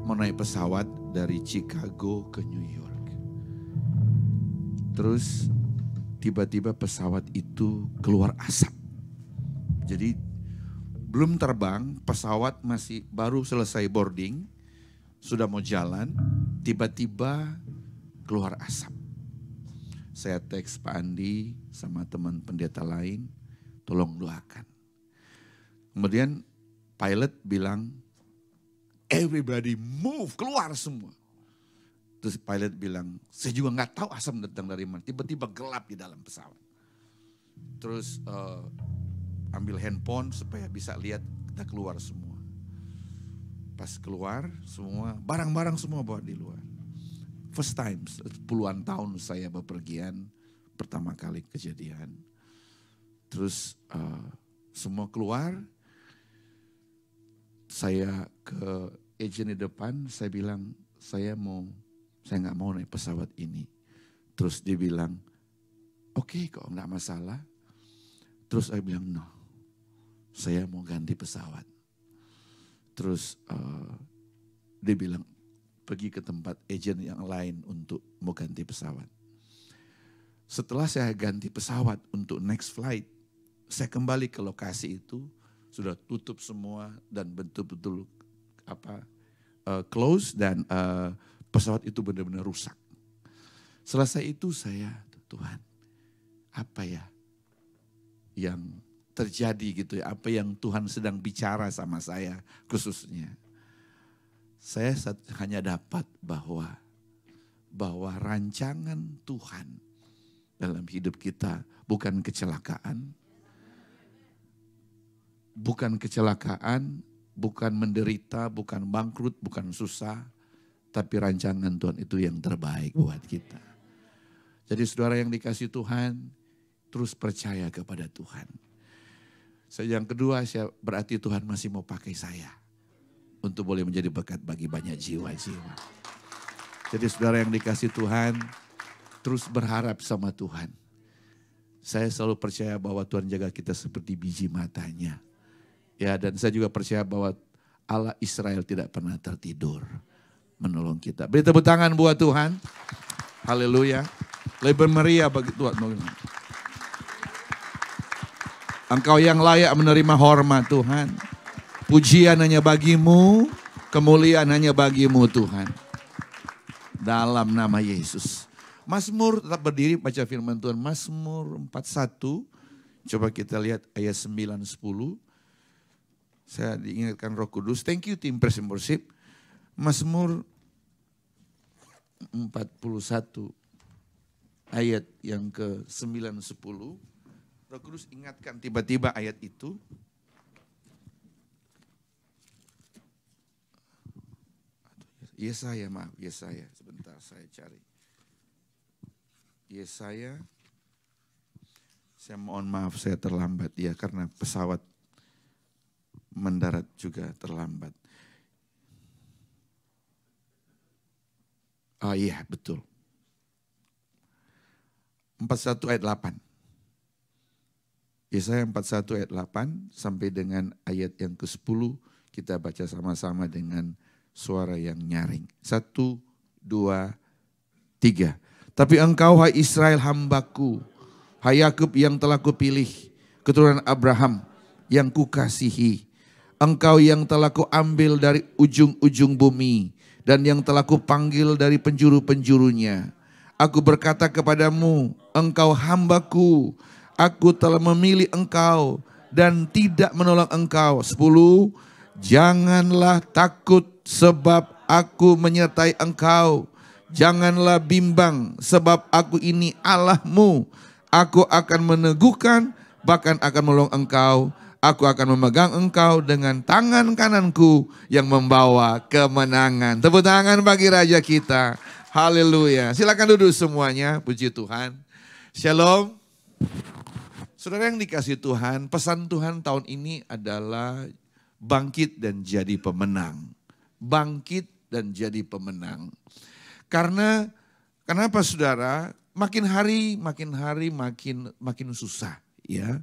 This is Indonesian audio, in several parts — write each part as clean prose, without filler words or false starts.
mau naik pesawat dari Chicago ke New York. Terus tiba-tiba pesawat itu keluar asap. Jadi belum terbang, pesawat masih baru selesai boarding, sudah mau jalan, tiba-tiba keluar asap. Saya teks Pak Andi sama teman pendeta lain, tolong doakan. Kemudian pilot bilang, everybody move, keluar semua. Terus pilot bilang, saya juga nggak tahu asap datang dari mana. Tiba-tiba gelap di dalam pesawat. Terus ambil handphone supaya bisa lihat kita keluar semua. Pas keluar semua, barang-barang semua bawa di luar. First time, puluhan tahun saya bepergian, pertama kali kejadian. Terus semua keluar, saya ke agent di depan, saya bilang, saya nggak mau naik pesawat ini. Terus dia bilang, oke, kok nggak masalah. Terus saya bilang, no, saya mau ganti pesawat. Terus dia bilang, pergi ke tempat agent yang lain untuk mau ganti pesawat. Setelah saya ganti pesawat untuk next flight, saya kembali ke lokasi itu, sudah tutup semua dan betul-betul close dan pesawat itu benar-benar rusak. Selesai itu saya, Tuhan, apa ya yang terjadi gitu ya, apa yang Tuhan sedang bicara sama saya khususnya. Saya hanya dapat bahwa rancangan Tuhan dalam hidup kita bukan kecelakaan, bukan menderita, bukan bangkrut, bukan susah, tapi rancangan Tuhan itu yang terbaik buat kita. Jadi saudara yang dikasih Tuhan, terus percaya kepada Tuhan. Yang kedua, berarti Tuhan masih mau pakai saya untuk boleh menjadi berkat bagi banyak jiwa-jiwa. Jadi saudara yang dikasih Tuhan, terus berharap sama Tuhan. Saya selalu percaya bahwa Tuhan jaga kita seperti biji matanya. Ya, dan saya juga percaya bahwa Allah Israel tidak pernah tertidur menolong kita. Beri tepuk tangan buat Tuhan. Haleluya. Lebih meriah bagi Tuhan. Engkau yang layak menerima hormat Tuhan. Pujian hanya bagimu, kemuliaan hanya bagimu Tuhan. Dalam nama Yesus. Mazmur, tetap berdiri baca firman Tuhan. Mazmur 41, coba kita lihat ayat 9-10. Saya diingatkan Roh Kudus. Thank you tim Praise and Worship. Mazmur 41 ayat yang ke 9-10. Roh Kudus ingatkan tiba-tiba ayat itu. Yesaya, sebentar saya cari. Yesaya, saya mohon maaf saya terlambat ya karena pesawat mendarat juga terlambat. Oh iya betul. 41 ayat 8. Yesaya 41 ayat 8 sampai dengan ayat yang ke-10 kita baca sama-sama dengan suara yang nyaring. 1, 2, 3. Tapi engkau hai Israel hambaku, hai Yakub yang telah kupilih, keturunan Abraham yang kukasihi. Engkau yang telah kuambil dari ujung-ujung bumi dan yang telah kupanggil dari penjuru-penjurunya. Aku berkata kepadamu, engkau hambaku, aku telah memilih engkau dan tidak menolak engkau. 10. Janganlah takut sebab aku menyertai engkau. Janganlah bimbang sebab aku ini Allahmu. Aku akan meneguhkan bahkan akan menolong engkau. Aku akan memegang engkau dengan tangan kananku yang membawa kemenangan. Tepuk tangan bagi Raja kita. Haleluya. Silakan duduk semuanya. Puji Tuhan. Shalom. Saudara yang dikasih Tuhan, pesan Tuhan tahun ini adalah bangkit dan jadi pemenang. Bangkit dan jadi pemenang. Karena kenapa saudara? Makin hari makin susah ya.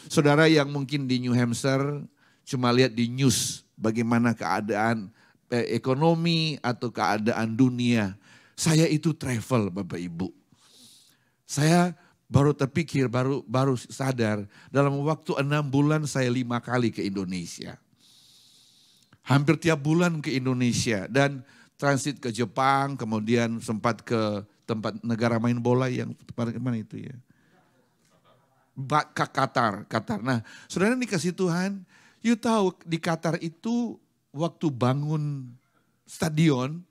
Saudara yang mungkin di New Hampshire cuma lihat di news bagaimana keadaan ekonomi atau keadaan dunia. Saya itu travel Bapak Ibu. Saya baru terpikir, baru sadar dalam waktu 6 bulan saya 5 kali ke Indonesia. Hampir tiap bulan ke Indonesia dan transit ke Jepang, kemudian sempat ke tempat negara main bola yang mana itu ya? Qatar. Nah, saudara dikasih Tuhan, you tahu di Qatar itu waktu bangun stadion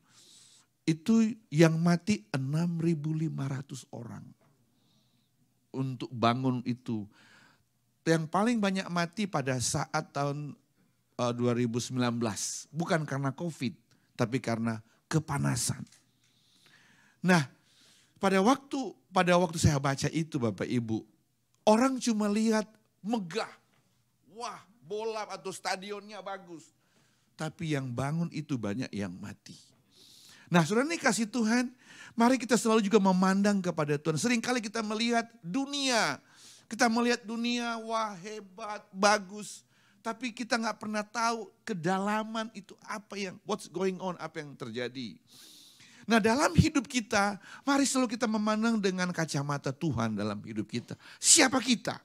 itu yang mati 6.500 orang. Untuk bangun itu. Yang paling banyak mati pada saat tahun 2019. Bukan karena COVID, tapi karena kepanasan. Nah, pada waktu saya baca itu Bapak Ibu, orang cuma lihat megah. Wah, bola atau stadionnya bagus. Tapi yang bangun itu banyak yang mati. Nah, saudara ini kasih Tuhan, mari kita selalu juga memandang kepada Tuhan. Seringkali kita melihat dunia. Kita melihat dunia, wah hebat, bagus. Tapi kita nggak pernah tahu kedalaman itu apa yang, what's going on, apa yang terjadi. Nah, dalam hidup kita, mari selalu kita memandang dengan kacamata Tuhan dalam hidup kita. Siapa kita?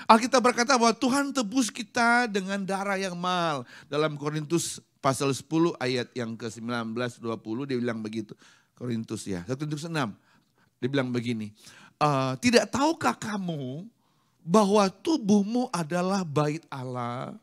Alkitab berkata bahwa Tuhan tebus kita dengan darah yang mahal. Dalam Korintus pasal 10 ayat yang ke-19-20 dia bilang begitu. Korintus ya, 1 Korintus 6. Dia bilang begini, tidak tahukah kamu bahwa tubuhmu adalah bait Allah?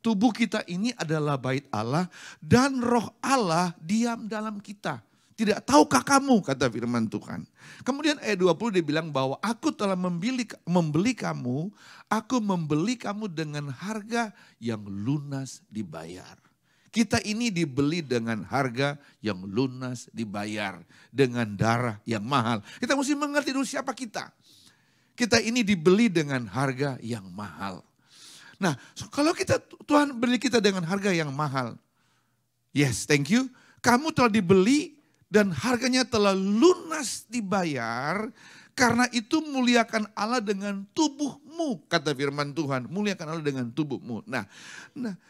Tubuh kita ini adalah bait Allah dan roh Allah diam dalam kita. Tidak tahukah kamu, kata firman Tuhan. Kemudian ayat 20 dia bilang bahwa aku telah membeli kamu, aku membeli kamu dengan harga yang lunas dibayar. Kita ini dibeli dengan harga yang lunas dibayar, dengan darah yang mahal. Kita mesti mengerti dulu siapa kita. Kita ini dibeli dengan harga yang mahal. Nah, kalau Tuhan beli kita dengan harga yang mahal, yes, thank you. Kamu telah dibeli dan harganya telah lunas dibayar, karena itu muliakan Allah dengan tubuhmu, kata firman Tuhan. Muliakan Allah dengan tubuhmu. Nah,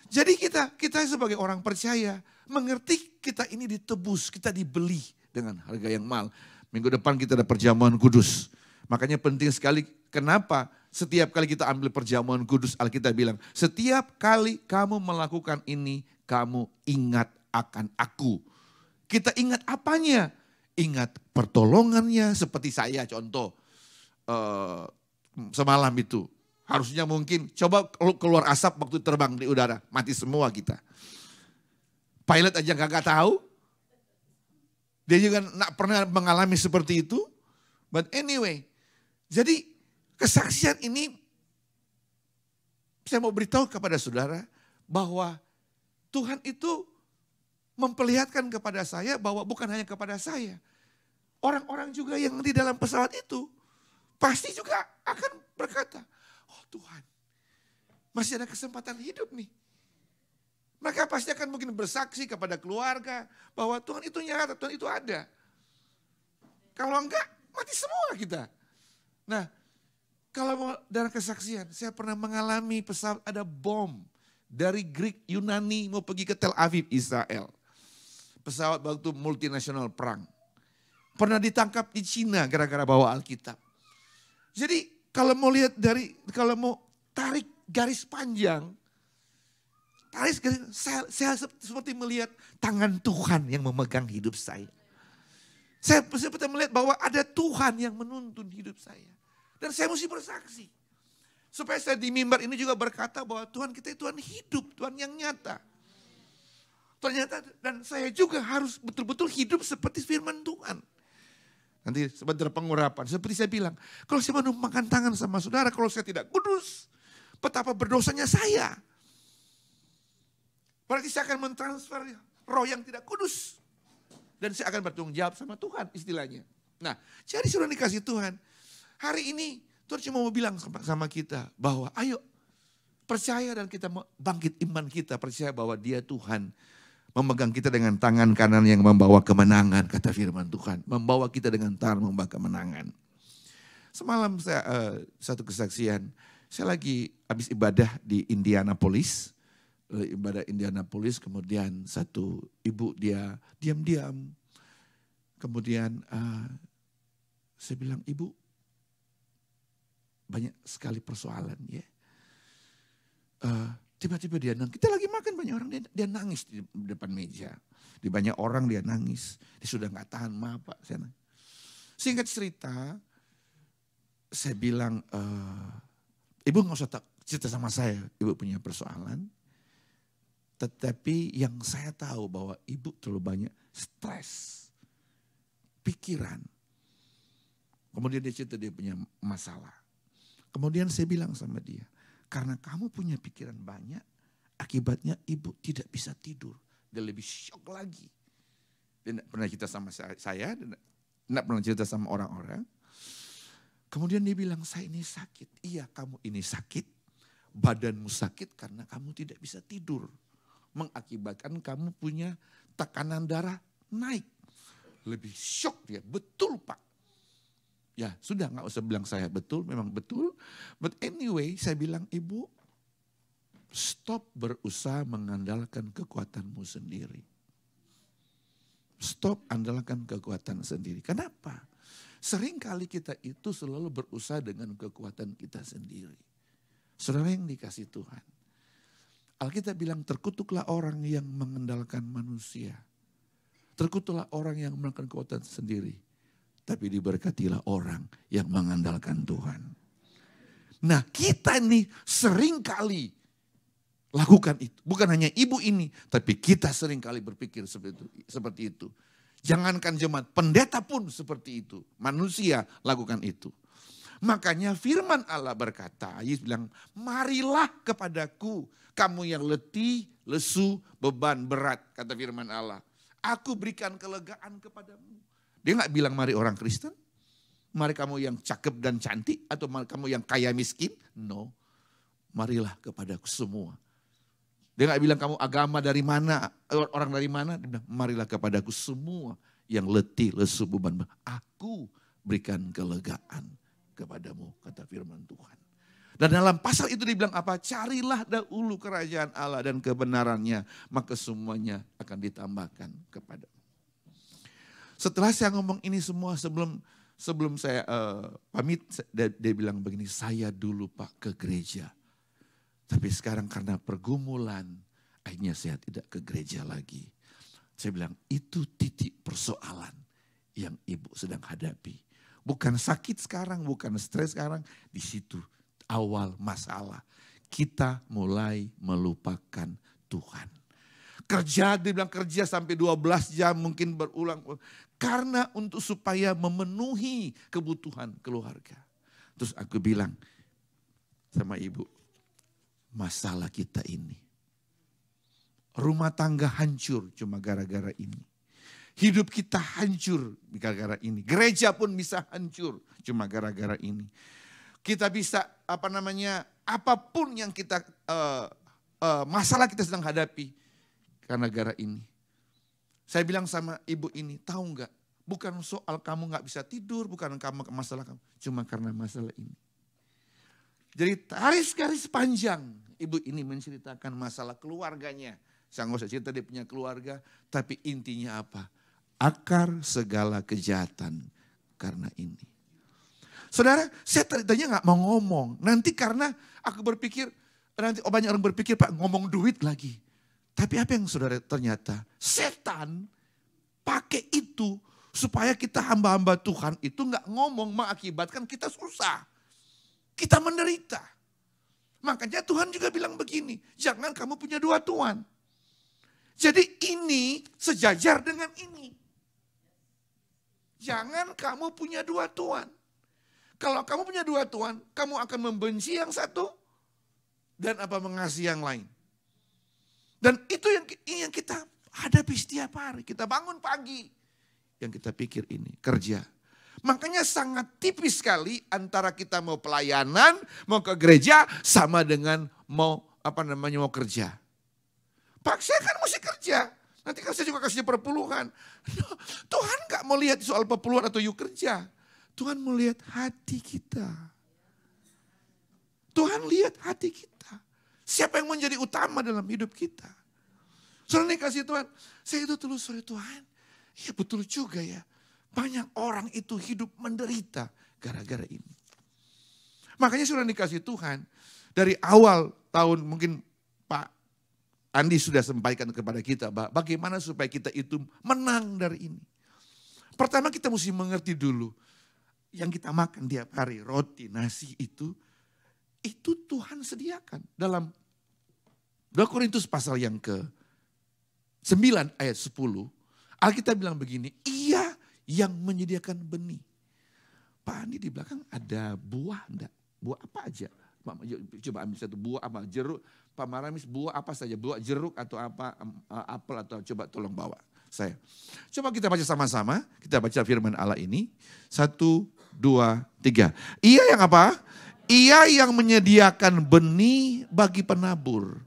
jadi kita sebagai orang percaya mengerti kita ini ditebus, kita dibeli dengan harga yang mahal. Minggu depan kita ada perjamuan kudus. Makanya penting sekali, kenapa setiap kali kita ambil perjamuan kudus, Alkitab bilang, setiap kali kamu melakukan ini, kamu ingat akan aku. Kita ingat apanya? Ingat pertolongannya, seperti saya contoh semalam itu. Harusnya mungkin coba keluar asap waktu terbang di udara, mati semua kita. Pilot aja gak tahu. Dia juga gak pernah mengalami seperti itu. But anyway, jadi kesaksian ini saya mau beritahu kepada saudara bahwa Tuhan itu memperlihatkan kepada saya bahwa bukan hanya kepada saya. Orang-orang juga yang di dalam pesawat itu pasti juga akan berkata, oh Tuhan masih ada kesempatan hidup nih. Mereka pasti akan mungkin bersaksi kepada keluarga bahwa Tuhan itu nyata, Tuhan itu ada. Kalau enggak, mati semua kita. Nah, kalau dalam kesaksian, saya pernah mengalami pesawat ada bom dari Greek Yunani mau pergi ke Tel Aviv, Israel. Pesawat waktu multinasional perang. Pernah ditangkap di Cina gara-gara bawa Alkitab. Jadi kalau mau lihat kalau mau tarik garis panjang, saya seperti melihat tangan Tuhan yang memegang hidup saya. Saya seperti melihat bahwa ada Tuhan yang menuntun hidup saya. Dan saya mesti bersaksi. Supaya saya di mimbar ini juga berkata bahwa Tuhan kita itu Tuhan hidup, Tuhan yang nyata. Ternyata dan saya juga harus betul-betul hidup seperti firman Tuhan. Nanti sebentar pengurapan. Seperti saya bilang, kalau saya menumpangkan tangan sama saudara, kalau saya tidak kudus, betapa berdosanya saya. Berarti saya akan mentransfer roh yang tidak kudus. Dan saya akan bertanggung jawab sama Tuhan istilahnya. Nah, jadi sudah dikasih Tuhan. Hari ini Tuhan cuma mau bilang sama kita bahwa ayo percaya dan kita bangkit iman kita. Percaya bahwa dia Tuhan. Memegang kita dengan tangan kanan yang membawa kemenangan, kata firman Tuhan. Membawa kita dengan tangan membawa kemenangan. Semalam saya satu kesaksian, saya lagi habis ibadah di Indianapolis. ibadah Indianapolis, kemudian satu ibu dia diam-diam. Kemudian saya bilang, ibu banyak sekali persoalan ya. Tiba-tiba dia nangis, kita lagi makan banyak orang, dia nangis di depan meja. Di banyak orang dia nangis, dia sudah gak tahan, maaf Pak. Singkat cerita, saya bilang, ibu gak usah cerita sama saya, ibu punya persoalan. Tetapi yang saya tahu bahwa ibu terlalu banyak stres, pikiran. Kemudian dia cerita dia punya masalah. Kemudian saya bilang sama dia, karena kamu punya pikiran banyak, akibatnya ibu tidak bisa tidur. Dia lebih syok lagi. Dia tidak pernah cerita sama saya, tidak pernah cerita sama orang-orang. Kemudian dia bilang, saya ini sakit. Iya, kamu ini sakit. Badanmu sakit karena kamu tidak bisa tidur. Mengakibatkan kamu punya tekanan darah naik. Lebih syok dia, betul Pak. Ya sudah, gak usah bilang saya betul, memang betul. But anyway, saya bilang, ibu stop berusaha mengandalkan kekuatanmu sendiri. Stop andalkan kekuatan sendiri. Kenapa? Seringkali kita itu selalu berusaha dengan kekuatan kita sendiri. Saudara yang dikasih Tuhan. Alkitab bilang terkutuklah orang yang mengandalkan manusia. Terkutuklah orang yang mengandalkan kekuatan sendiri. Tapi diberkatilah orang yang mengandalkan Tuhan. Nah kita nih seringkali lakukan itu. Bukan hanya ibu ini, tapi kita seringkali berpikir seperti itu. Jangankan jemaat, pendeta pun seperti itu. Manusia lakukan itu. Makanya firman Allah berkata, Yesus bilang, marilah kepadaku kamu yang letih, lesu, beban berat. Kata firman Allah, aku berikan kelegaan kepadamu. Dia gak bilang mari orang Kristen, mari kamu yang cakep dan cantik, atau mari kamu yang kaya miskin. No, marilah kepadaku semua. Dia gak bilang kamu agama dari mana, orang dari mana. Dia bilang marilah kepadaku semua yang letih, lesu, beban. Aku berikan kelegaan kepadamu, kata firman Tuhan. Dan dalam pasal itu dibilang apa? Carilah dahulu kerajaan Allah dan kebenarannya, maka semuanya akan ditambahkan kepadamu. Setelah saya ngomong ini semua, sebelum saya pamit, dia bilang begini, saya dulu Pak ke gereja. Tapi sekarang karena pergumulan, akhirnya saya tidak ke gereja lagi. Saya bilang, itu titik persoalan yang ibu sedang hadapi. Bukan sakit sekarang, bukan stres sekarang. Di situ awal masalah. Kita mulai melupakan Tuhan. Kerja, dia bilang kerja sampai 12 jam mungkin berulang. Karena untuk supaya memenuhi kebutuhan keluarga. Terus aku bilang sama ibu, masalah kita ini. Rumah tangga hancur cuma gara-gara ini. Hidup kita hancur gara-gara ini. Gereja pun bisa hancur cuma gara-gara ini. Kita bisa apapun yang kita masalah kita sedang hadapi karena gara ini. Saya bilang sama ibu ini, tahu nggak? Bukan soal kamu nggak bisa tidur, bukan kamu masalah kamu, cuma karena masalah ini. Jadi garis panjang ibu ini menceritakan masalah keluarganya. Saya nggak usah cerita dia punya keluarga, tapi intinya apa? Akar segala kejahatan karena ini. Saudara, saya tadinya nggak mau ngomong. Nanti karena aku berpikir, nanti banyak orang berpikir Pak ngomong duit lagi. Tapi apa yang saudara ternyata setan pakai itu supaya kita hamba-hamba Tuhan itu nggak ngomong mengakibatkan kita susah. Kita menderita. Makanya Tuhan juga bilang begini, jangan kamu punya dua tuan. Jadi ini sejajar dengan ini. Jangan kamu punya dua tuan. Kalau kamu punya dua tuan, kamu akan membenci yang satu dan mengasihi yang lain. Dan itu yang kita hadapi setiap hari. Kita bangun pagi. Yang kita pikir ini kerja. Makanya sangat tipis sekali antara kita mau pelayanan, mau ke gereja, sama dengan mau kerja. Pak saya kan mesti kerja. Nanti kan saya juga kasih perpuluhan. No, Tuhan gak mau lihat soal perpuluhan atau yuk kerja. Tuhan mau lihat hati kita. Tuhan lihat hati kita. Siapa yang menjadi utama dalam hidup kita? Saudara dikasih Tuhan, saya itu telusuri Tuhan. Ya betul juga ya. Banyak orang itu hidup menderita gara-gara ini. Makanya saudara dikasih Tuhan, dari awal tahun mungkin Pak Andi sudah sampaikan kepada kita bagaimana supaya kita itu menang dari ini. Pertama kita mesti mengerti dulu, yang kita makan tiap hari, roti, nasi itu Tuhan sediakan. Dalam 2 Korintus pasal yang ke-9 ayat 10, Alkitab bilang begini, Ia yang menyediakan benih. Pak Andi di belakang ada buah enggak? Buah apa aja? Coba ambil satu buah apa? Jeruk. Pak Maramis buah apa saja? Buah jeruk atau apa? Apel atau coba tolong bawa saya. Coba kita baca sama-sama. Kita baca firman Allah ini. 1, 2, 3. Ia yang apa? Ia yang menyediakan benih bagi penabur.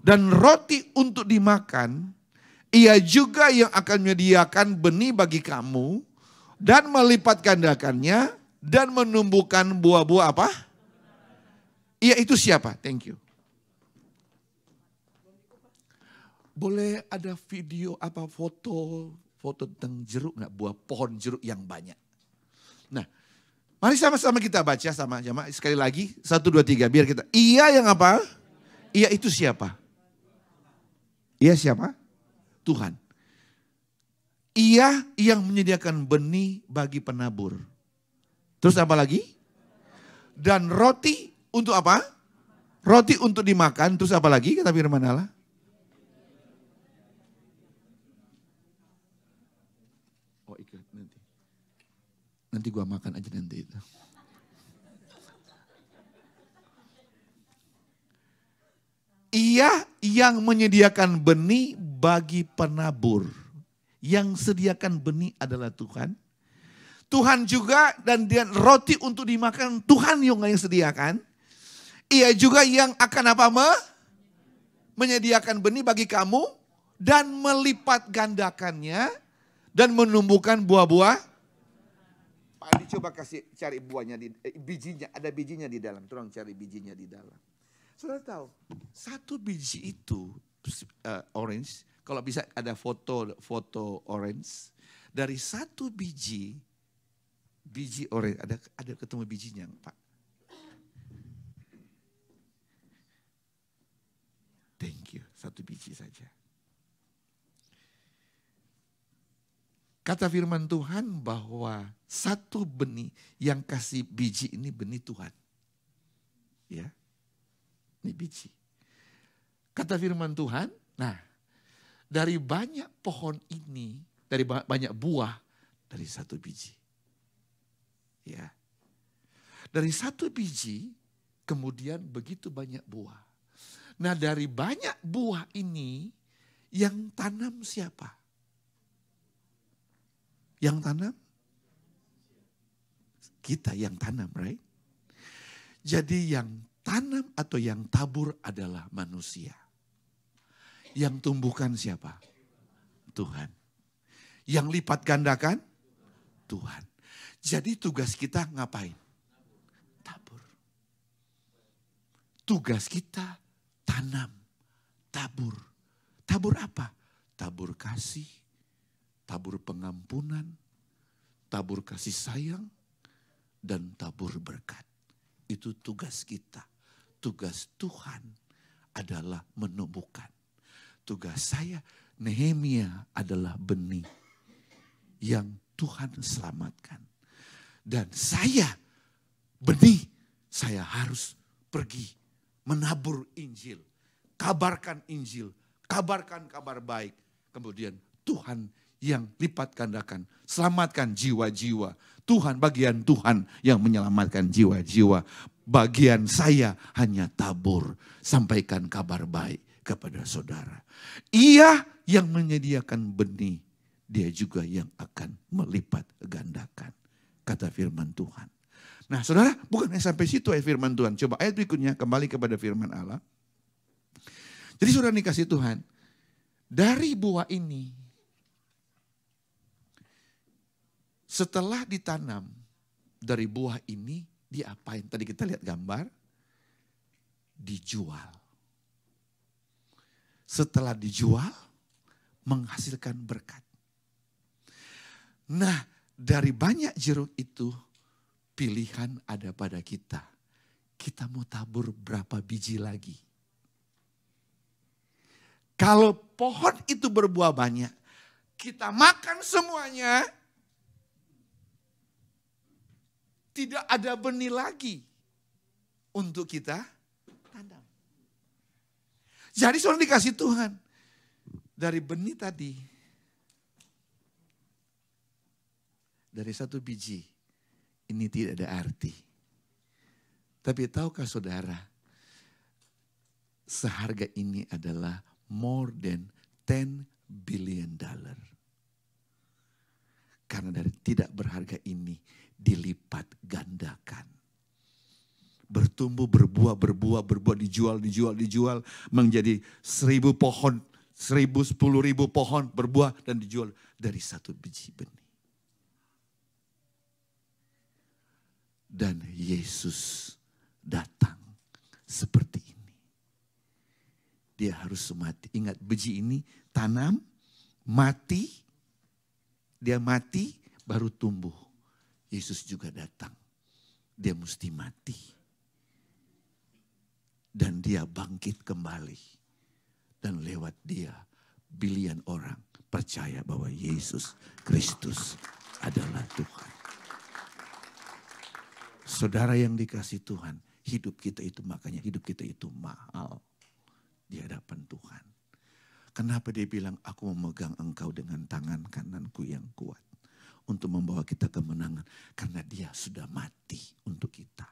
Dan roti untuk dimakan. Ia juga yang akan menyediakan benih bagi kamu. Dan melipat gandakannya. Dan menumbuhkan buah-buah apa? Ia itu siapa? Thank you. Boleh ada video apa foto tentang jeruk nggak? Buah pohon jeruk yang banyak. Nah, mari sama-sama kita baca sama jemaah sekali lagi 1, 2, 3 biar kita. Ia yang apa? Ia itu siapa? Ia siapa? Tuhan. Ia yang menyediakan benih bagi penabur. Terus apa lagi? Dan roti untuk apa? Roti untuk dimakan. Terus apa lagi kata firman Allah? Oh ikat nanti. Nanti gua makan aja nanti itu. Ia yang menyediakan benih bagi penabur. Yang sediakan benih adalah Tuhan. Tuhan juga dan roti untuk dimakan Tuhan yang sediakan. Ia juga yang akan apa? Menyediakan benih bagi kamu dan melipat gandakannya dan menumbuhkan buah-buah. Pak Andi coba cari buahnya, bijinya, ada bijinya di dalam. Tolong cari bijinya di dalam. Saudara tahu, satu biji itu orange, kalau bisa ada foto orange, dari satu biji orange, ada ketemu bijinya Pak. Thank you, satu biji saja. Kata firman Tuhan bahwa satu benih yang kasih biji ini benih Tuhan. Ya, ini biji. Kata firman Tuhan, nah dari banyak pohon ini, dari banyak buah, dari satu biji. Ya, dari satu biji kemudian begitu banyak buah. Nah dari banyak buah ini yang tanam siapa? Yang tanam? Kita yang tanam, right? Jadi yang tanam atau yang tabur adalah manusia. Yang tumbuhkan siapa? Tuhan. Yang lipat gandakan? Tuhan. Jadi tugas kita ngapain? Tabur. Tugas kita tanam, tabur. Tabur apa? Tabur kasih, tabur pengampunan, tabur kasih sayang, dan tabur berkat. Itu tugas kita. Tugas Tuhan adalah menumbuhkan. Tugas saya, Nehemia adalah benih yang Tuhan selamatkan. Dan saya, benih, saya harus pergi menabur Injil. Kabarkan Injil, kabarkan kabar baik. Kemudian Tuhan yang lipat gandakan, selamatkan jiwa-jiwa. Tuhan, bagian Tuhan yang menyelamatkan jiwa-jiwa. Bagian saya hanya tabur, sampaikan kabar baik kepada saudara. Ia yang menyediakan benih, dia juga yang akan melipat gandakan. Kata firman Tuhan. Nah saudara, bukan sampai situ ayat firman Tuhan. Coba ayat berikutnya kembali kepada firman Allah. Jadi saudara dikasih Tuhan, dari buah ini, setelah ditanam dari buah ini, diapain? Tadi kita lihat gambar, dijual. Setelah dijual, menghasilkan berkat. Nah, dari banyak jeruk itu, pilihan ada pada kita. Kita mau tabur berapa biji lagi? Kalau pohon itu berbuah banyak, kita makan semuanya, tidak ada benih lagi untuk kita tanam. Jadi soal dikasih Tuhan, dari benih tadi, dari satu biji, ini tidak ada arti. Tapi tahukah saudara, seharga ini adalah more than $10 billion. Karena dari tidak berharga ini dilipat gandakan. Bertumbuh, berbuah, dijual, menjadi 1.000 pohon, 10.000 pohon berbuah dan dijual dari satu biji benih. Dan Yesus datang seperti ini. Dia harus mati. Ingat, biji ini tanam, mati, dia mati baru tumbuh. Yesus juga datang. Dia mesti mati. Dan dia bangkit kembali. Dan lewat dia bilion orang percaya bahwa Yesus Kristus adalah Tuhan. Saudara yang dikasih Tuhan, hidup kita itu makanya hidup kita itu mahal di hadapan Tuhan. Kenapa dia bilang aku memegang engkau dengan tangan kananku yang kuat untuk membawa kita kemenangan? Karena dia sudah mati untuk kita.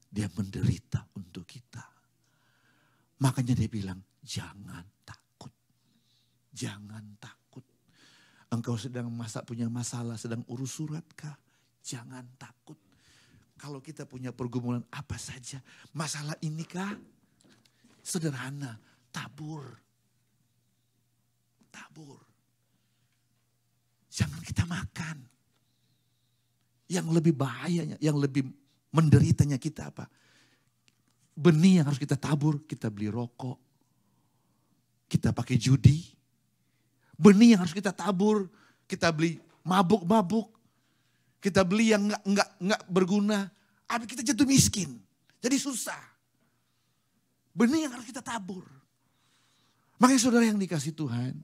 Dia menderita untuk kita. Makanya dia bilang jangan takut. Jangan takut. Engkau sedang punya masalah, sedang urus surat kah? Jangan takut. Kalau kita punya pergumulan apa saja, masalah ini kah? Sederhana, tabur. Tabur. Jangan kita makan. Yang lebih bahayanya, yang lebih menderitanya kita apa? Benih yang harus kita tabur, kita beli rokok. Kita pakai judi. Benih yang harus kita tabur, kita beli mabuk-mabuk. Kita beli yang enggak berguna, habis kita jatuh miskin. Jadi susah. Benih yang harus kita tabur. Makanya saudara yang dikasih Tuhan,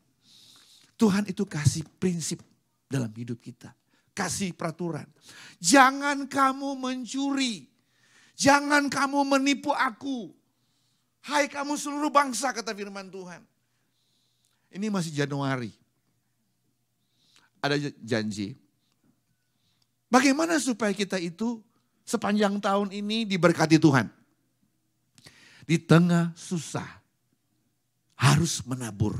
Tuhan itu kasih prinsip dalam hidup kita. Kasih peraturan. Jangan kamu mencuri. Jangan kamu menipu aku. Hai kamu seluruh bangsa, kata firman Tuhan. Ini masih Januari. Ada janji. Bagaimana supaya kita itu sepanjang tahun ini diberkati Tuhan? Di tengah susah harus menabur.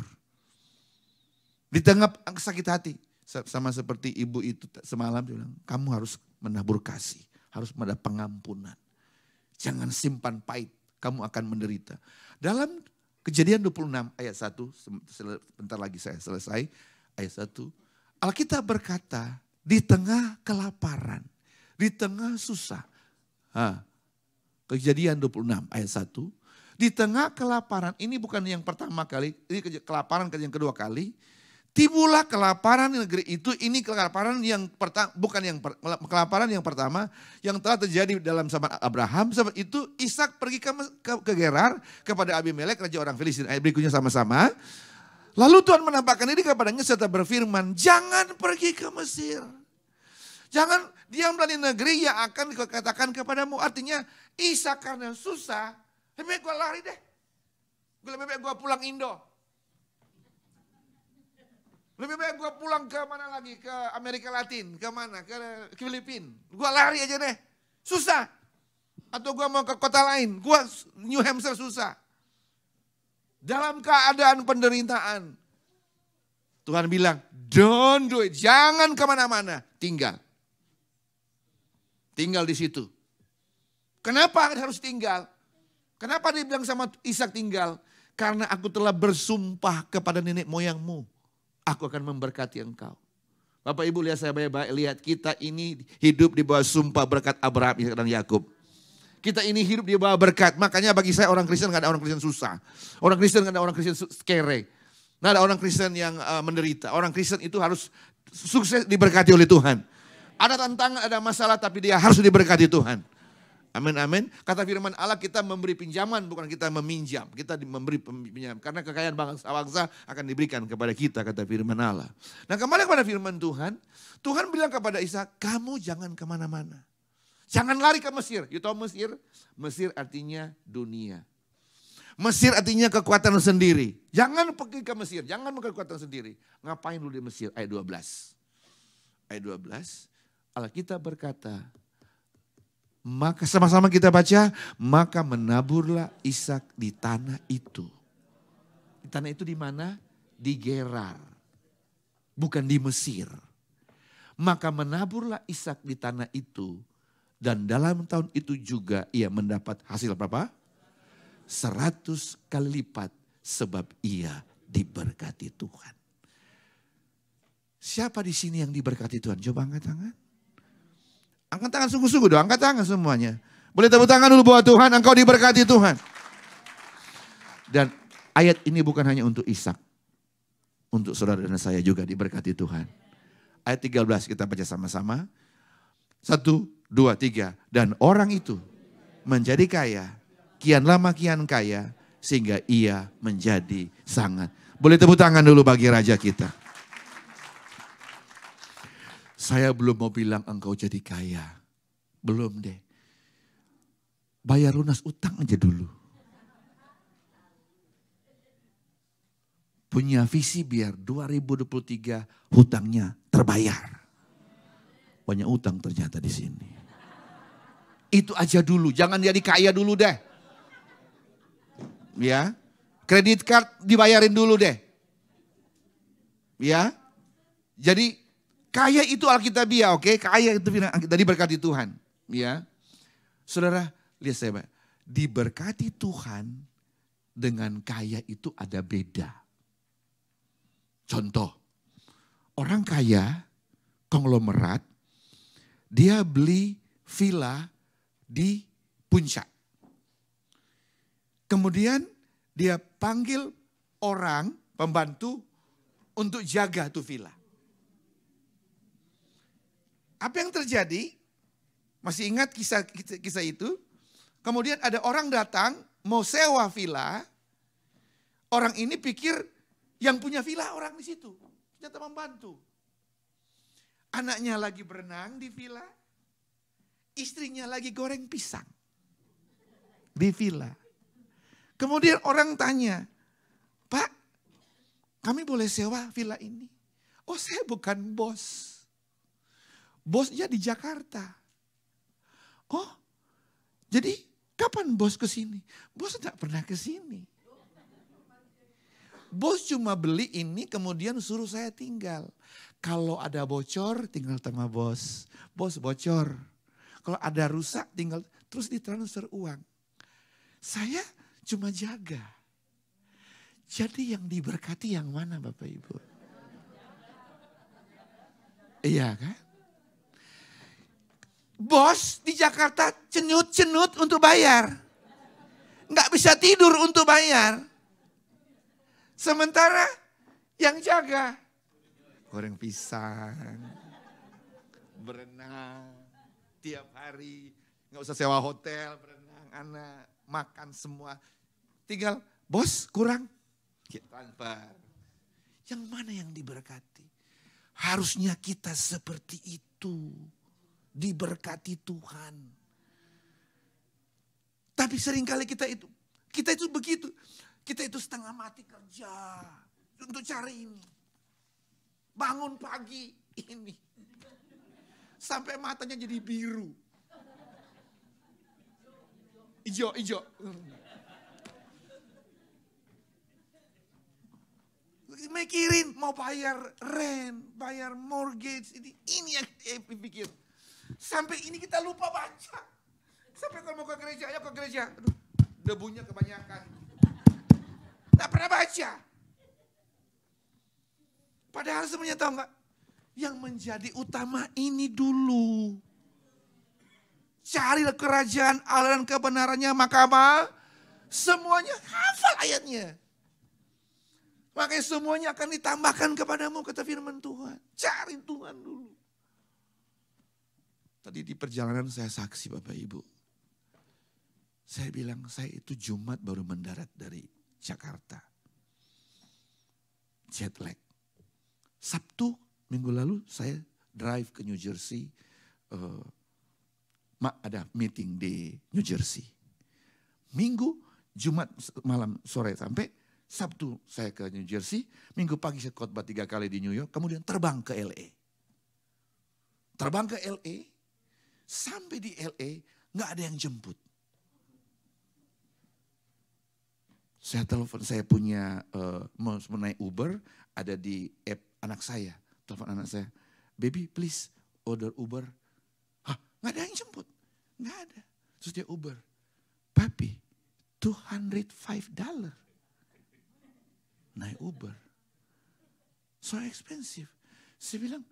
Di tengah sakit hati. Sama seperti ibu itu semalam bilang, kamu harus menabur kasih. Harus ada pengampunan. Jangan simpan pahit, kamu akan menderita. Dalam Kejadian 26 ayat 1, sebentar lagi saya selesai. Ayat 1, Alkitab berkata, di tengah kelaparan, di tengah susah. Kejadian 26 ayat 1. Di tengah kelaparan, ini bukan yang pertama kali, ini kelaparan yang kedua kali. Timbullah kelaparan di negeri itu, ini kelaparan yang pertama, bukan yang kelaparan yang pertama yang telah terjadi dalam zaman Abraham. Sebab itu Ishak pergi ke Gerar kepada Abimelek, raja orang Filistin. Ayat berikutnya sama-sama. Lalu Tuhan menampakkan diri kepadanya serta berfirman, jangan pergi ke Mesir. Jangan diam di negeri yang akan dikatakan kepadamu. Artinya Ishak karena susah, lebih baik gue lari deh. Lebih baik gue pulang Indo. Lebih baik gue pulang ke mana lagi, ke Amerika Latin, ke mana, ke Filipina. Gue lari aja deh, susah. Atau gue mau ke kota lain, gue New Hampshire susah. Dalam keadaan penderitaan. Tuhan bilang, don't do it, jangan kemana-mana, tinggal. Tinggal di situ. Kenapa harus tinggal? Kenapa dia bilang sama Ishak tinggal? Karena aku telah bersumpah kepada nenek moyangmu. Aku akan memberkati engkau. Bapak Ibu lihat saya baik-baik, lihat kita ini hidup di bawah sumpah berkat Abraham, Ishak dan Yakub. Kita ini hidup di bawah berkat. Makanya bagi saya orang Kristen gak ada orang Kristen susah. Orang Kristen gak ada orang Kristen kere. Gak ada orang Kristen yang menderita. Orang Kristen itu harus sukses diberkati oleh Tuhan. Ada tantangan, ada masalah tapi dia harus diberkati Tuhan. Amin, amin. Kata firman Allah kita memberi pinjaman bukan kita meminjam. Kita memberi pinjaman. Karena kekayaan bangsa-bangsa akan diberikan kepada kita kata firman Allah. Nah kembali kepada firman Tuhan. Tuhan bilang kepada Isa, kamu jangan kemana-mana. Jangan lari ke Mesir. You tahu Mesir? Mesir artinya dunia. Mesir artinya kekuatan sendiri. Jangan pergi ke Mesir. Jangan pakai kekuatan sendiri. Ngapain lu di Mesir? Ayat 12. Ayat 12. Alkitab berkata, maka sama-sama kita baca, maka menaburlah Ishak di tanah itu. Di tanah itu di mana? Di Gerar. Bukan di Mesir. Maka menaburlah Ishak di tanah itu. Dan dalam tahun itu juga ia mendapat hasil berapa? 100 kali lipat sebab ia diberkati Tuhan. Siapa di sini yang diberkati Tuhan? Coba angkat tangan. Angkat tangan sungguh-sungguh dong, angkat tangan semuanya. Boleh tepuk tangan dulu buat Tuhan, engkau diberkati Tuhan. Dan ayat ini bukan hanya untuk Ishak. Untuk saudara dan saya juga diberkati Tuhan. Ayat 13 kita baca sama-sama. 1, 2, 3. Dan orang itu menjadi kaya, kian lama kian kaya, sehingga ia menjadi sangat. Boleh tepuk tangan dulu bagi Raja kita. Saya belum mau bilang engkau jadi kaya. Belum deh. Bayar lunas utang aja dulu. Punya visi biar 2023 hutangnya terbayar. Banyak utang ternyata di sini. Itu aja dulu, jangan jadi kaya dulu deh. Ya. Kredit card dibayarin dulu deh. Ya. Jadi kaya itu Alkitabiah, oke? Kaya itu kita diberkati Tuhan, ya. Saudara, lihat saya, Pak. Diberkati Tuhan dengan kaya itu ada beda. Contoh, orang kaya, konglomerat, dia beli villa di puncak. Kemudian dia panggil orang, pembantu, untuk jaga tuh villa. Apa yang terjadi? Masih ingat kisah itu? Kemudian ada orang datang mau sewa villa. Orang ini pikir yang punya villa orang di situ. Ternyata membantu. Anaknya lagi berenang di villa. Istrinya lagi goreng pisang. Di villa. Kemudian orang tanya, Pak, kami boleh sewa villa ini? Oh, saya bukan bos. Bosnya di Jakarta. Oh, jadi kapan bos ke sini? Bos tidak pernah ke sini. Bos cuma beli ini kemudian suruh saya tinggal. Kalau ada bocor tinggal sama bos. Bos bocor. Kalau ada rusak tinggal terus ditransfer uang. Saya cuma jaga. Jadi yang diberkati yang mana Bapak Ibu? Iya kan? Bos di Jakarta cenut-cenut untuk bayar. Nggak bisa tidur untuk bayar. Sementara yang jaga. Goreng pisang. Berenang. Tiap hari. Nggak usah sewa hotel. Berenang. Anak. Makan semua. Tinggal bos kurang. Transfer. Yang mana yang diberkati? Harusnya kita seperti itu. Diberkati Tuhan. Tapi seringkali kita itu begitu. Kita itu setengah mati kerja untuk cari ini. Bangun pagi ini. Sampai matanya jadi biru. Ijo. Mikirin mau bayar rent, bayar mortgage. Ini yang pikir. Sampai ini kita lupa baca. Sampai kalau mau ke gereja, ayo ke gereja. Aduh, debunya kebanyakan. Tidak pernah baca. Padahal sebenarnya tahu nggak? Yang menjadi utama ini dulu. Carilah kerajaan Allah dan kebenarannya, maka apa? Semuanya hafal ayatnya. Makanya semuanya akan ditambahkan kepadamu, kata firman Tuhan. Cari Tuhan dulu. Tadi di perjalanan saya saksi Bapak Ibu. Saya bilang, saya itu Jumat baru mendarat dari Jakarta. Jet lag. Sabtu minggu lalu saya drive ke New Jersey. Ada meeting di New Jersey. Minggu, Jumat malam sore sampai Sabtu saya ke New Jersey. Minggu pagi saya khotbah 3 kali di New York. Kemudian terbang ke LA. Terbang ke LA. Sampai di LA gak ada yang jemput. Saya telepon, saya punya mau naik Uber, ada di app anak saya. Telepon anak saya, baby please order Uber. Hah, gak ada yang jemput? Gak ada. Terus dia Uber, papi $205. Naik Uber. So expensive. Saya bilang,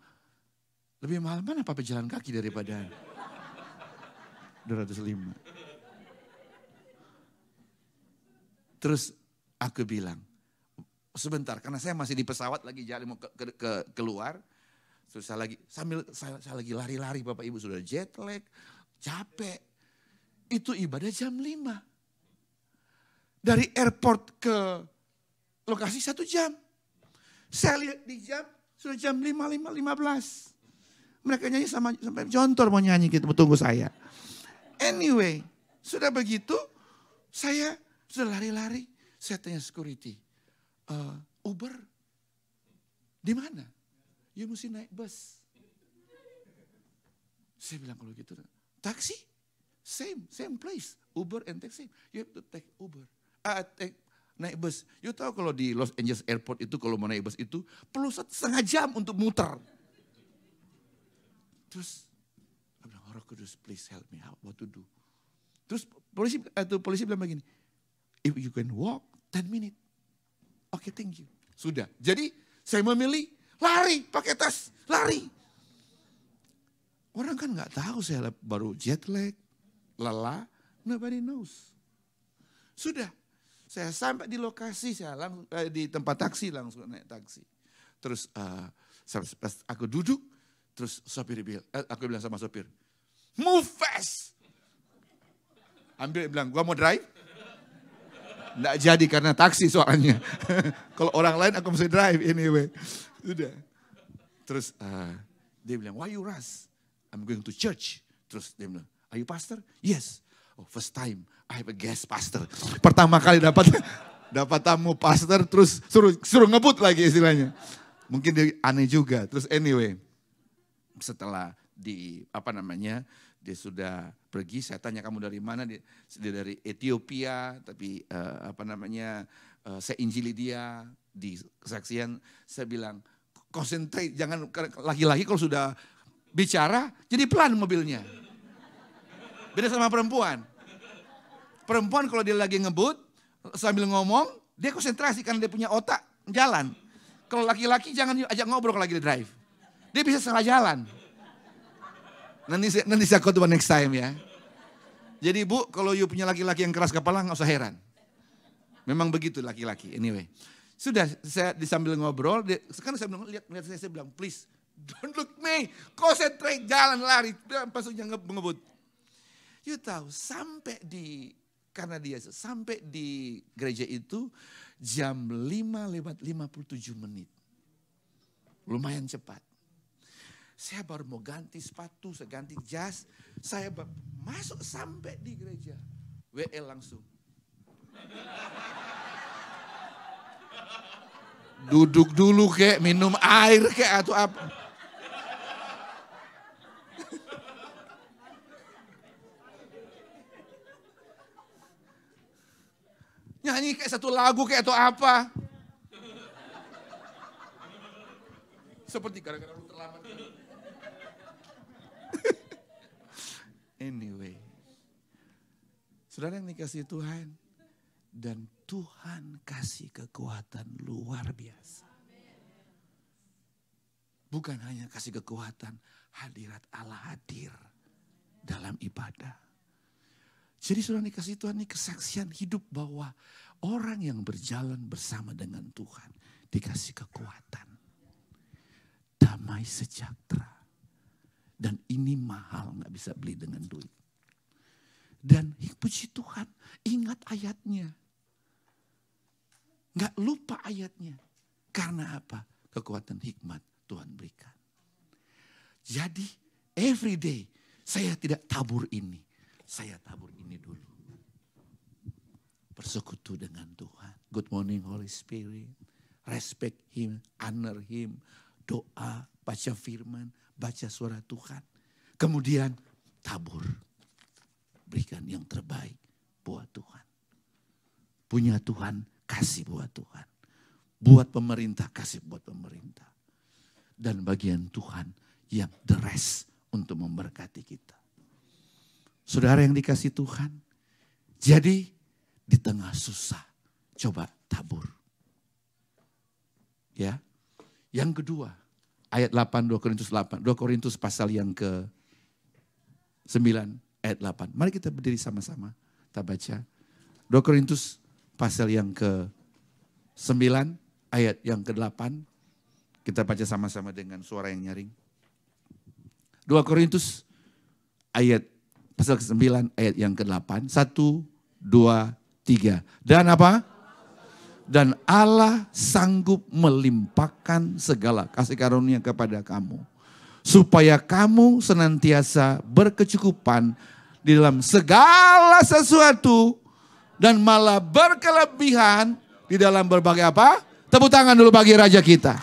lebih mahal mana papi jalan kaki daripada 205. Terus aku bilang, sebentar karena saya masih di pesawat lagi jalan mau keluar. Terus saya lagi lari-lari Bapak Ibu, sudah jet lag, capek. Itu ibadah jam 5. Dari airport ke lokasi 1 jam. Saya lihat di jam, sudah jam 5:15. Mereka nyanyi sampai jontor mau nyanyi gitu, tunggu saya. Anyway, sudah begitu saya sudah lari-lari, saya tanya security, Uber di mana? You mesti naik bus. Saya bilang kalau gitu, taksi, same place, Uber and taxi. You have to take Uber, naik bus. You tahu kalau di Los Angeles Airport itu kalau mau naik bus itu perlu 1,5 jam untuk muter. Terus, aku bilang, Roh Kudus, please help me, what to do? Terus polisi bilang begini, if you can walk 10 minutes. Oke, thank you. Sudah. Jadi saya memilih lari, pakai tas, lari. Orang kan gak tahu saya baru jet lag, lelah, nobody knows. Sudah. Saya sampai di lokasi, saya langsung di tempat taksi, langsung naik taksi. Terus pas aku duduk, terus sopir bilang, aku bilang sama sopir, move fast. Bilang, gua mau drive. Nggak jadi karena taksi soalnya. Kalau orang lain aku mesti drive anyway. Sudah. Terus dia bilang, why you rush? I'm going to church. Terus dia bilang, are you pastor? Yes. Oh, first time I have a guest pastor. Pertama kali dapat tamu pastor, terus suruh ngebut lagi istilahnya. Mungkin dia aneh juga. Terus anyway, setelah dia sudah pergi, saya tanya kamu dari mana, dia dari Ethiopia, tapi saya injili dia di kesaksian. Saya bilang, concentrate, jangan laki-laki kalau sudah bicara, jadi pelan mobilnya. Beda sama perempuan. Perempuan kalau dia lagi ngebut, sambil ngomong, dia konsentrasi karena dia punya otak, jalan. Kalau laki-laki jangan ajak ngobrol kalau lagi drive. Dia bisa salah jalan. Nanti saya khotbah next time ya. Jadi Bu, kalau you punya laki-laki yang keras kepala gak usah heran. Memang begitu laki-laki. Anyway, sudah saya sambil ngobrol, sekarang saya lihat saya bilang, please don't look me, concentrate, jalan lari, pasuknya ngebut. You tahu sampai di gereja itu jam 5:57. Lumayan cepat. Saya baru mau ganti sepatu, saya ganti jas. Saya masuk sampai di gereja. WL langsung. Duduk dulu kek, minum air kek atau apa. Nyanyi kayak satu lagu kayak atau apa. Seperti gara-gara lu terlambat. Anyway. Saudara yang dikasihi Tuhan. Dan Tuhan kasih kekuatan luar biasa. Bukan hanya kasih kekuatan, hadirat Allah hadir. dalam ibadah. Jadi saudara dikasih Tuhan ini kesaksian hidup bahwa orang yang berjalan bersama dengan Tuhan dikasih kekuatan, damai sejahtera. Dan ini mahal, gak bisa beli dengan duit. Dan puji Tuhan, ingat ayatnya. Gak lupa ayatnya. Karena apa? Kekuatan hikmat Tuhan berikan. Jadi every day saya tidak tabur ini. Saya tabur ini dulu. Bersekutu dengan Tuhan. Good morning Holy Spirit. Respect Him, honor Him. Doa, baca firman, baca suara Tuhan. Kemudian tabur. Berikan yang terbaik buat Tuhan. Punya Tuhan, kasih buat Tuhan. Buat pemerintah, kasih buat pemerintah. Dan bagian Tuhan yang the rest untuk memberkati kita. Saudara yang dikasih Tuhan, jadi di tengah susah, coba tabur. Ya, yang kedua, ayat 8, 2 Korintus 8, 2 Korintus pasal yang ke 9, ayat 8. Mari kita berdiri sama-sama, kita baca. 2 Korintus pasal yang ke 9, ayat yang ke 8. Kita baca sama-sama dengan suara yang nyaring. 2 Korintus ayat pasal ke-9 ayat yang ke-8. 1, 2, 3. Dan apa? Dan Allah sanggup melimpahkan segala kasih karunia kepada kamu. Supaya kamu senantiasa berkecukupan di dalam segala sesuatu. Dan malah berkelebihan di dalam berbagai apa? Tepuk tangan dulu bagi Raja kita.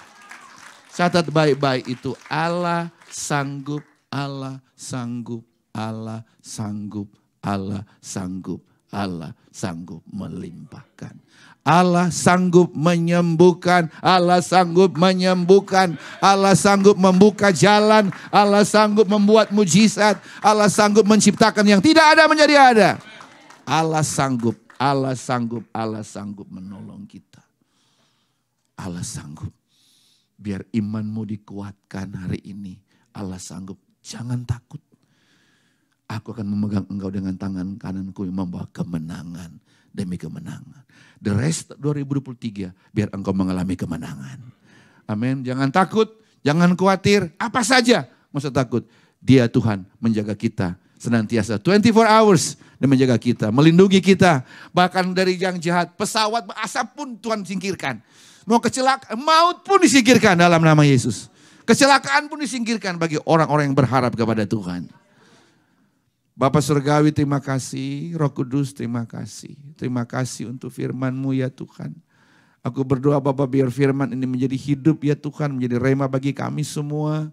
Catat baik-baik itu. Allah sanggup, Allah sanggup. Allah sanggup, Allah sanggup, Allah sanggup melimpahkan. Allah sanggup menyembuhkan, Allah sanggup menyembuhkan, Allah sanggup membuka jalan, Allah sanggup membuat mujizat, Allah sanggup menciptakan yang tidak ada menjadi ada. Allah sanggup, Allah sanggup, Allah sanggup menolong kita. Allah sanggup. Biar imanmu dikuatkan hari ini. Allah sanggup, jangan takut. Aku akan memegang engkau dengan tangan kananku yang membawa kemenangan demi kemenangan. The rest 2023 biar engkau mengalami kemenangan. Amin. Jangan takut, jangan khawatir, apa saja. Masa takut. Dia Tuhan menjaga kita senantiasa 24 hours dan menjaga kita, melindungi kita. Bahkan dari yang jahat, pesawat asap pun Tuhan singkirkan. Mau kecelakaan, maut pun disingkirkan dalam nama Yesus. Kecelakaan pun disingkirkan bagi orang-orang yang berharap kepada Tuhan. Bapak Surgawi terima kasih, Roh Kudus terima kasih. Terima kasih untuk firman-Mu ya Tuhan. Aku berdoa Bapak biar firman ini menjadi hidup ya Tuhan, menjadi rema bagi kami semua.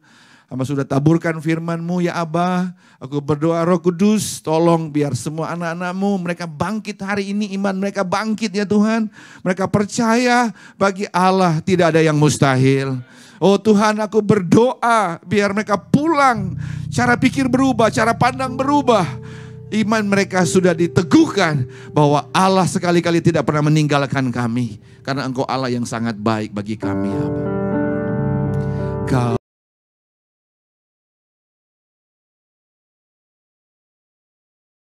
Hamba sudah taburkan firman-Mu ya Abah. Aku berdoa Roh Kudus tolong biar semua anak-anak-Mu mereka bangkit hari ini, iman mereka bangkit ya Tuhan. Mereka percaya bagi Allah tidak ada yang mustahil. Oh Tuhan aku berdoa biar mereka pulang, cara pikir berubah, cara pandang berubah. Iman mereka sudah diteguhkan bahwa Allah sekali-kali tidak pernah meninggalkan kami. Karena Engkau Allah yang sangat baik bagi kami ya Allah. Kau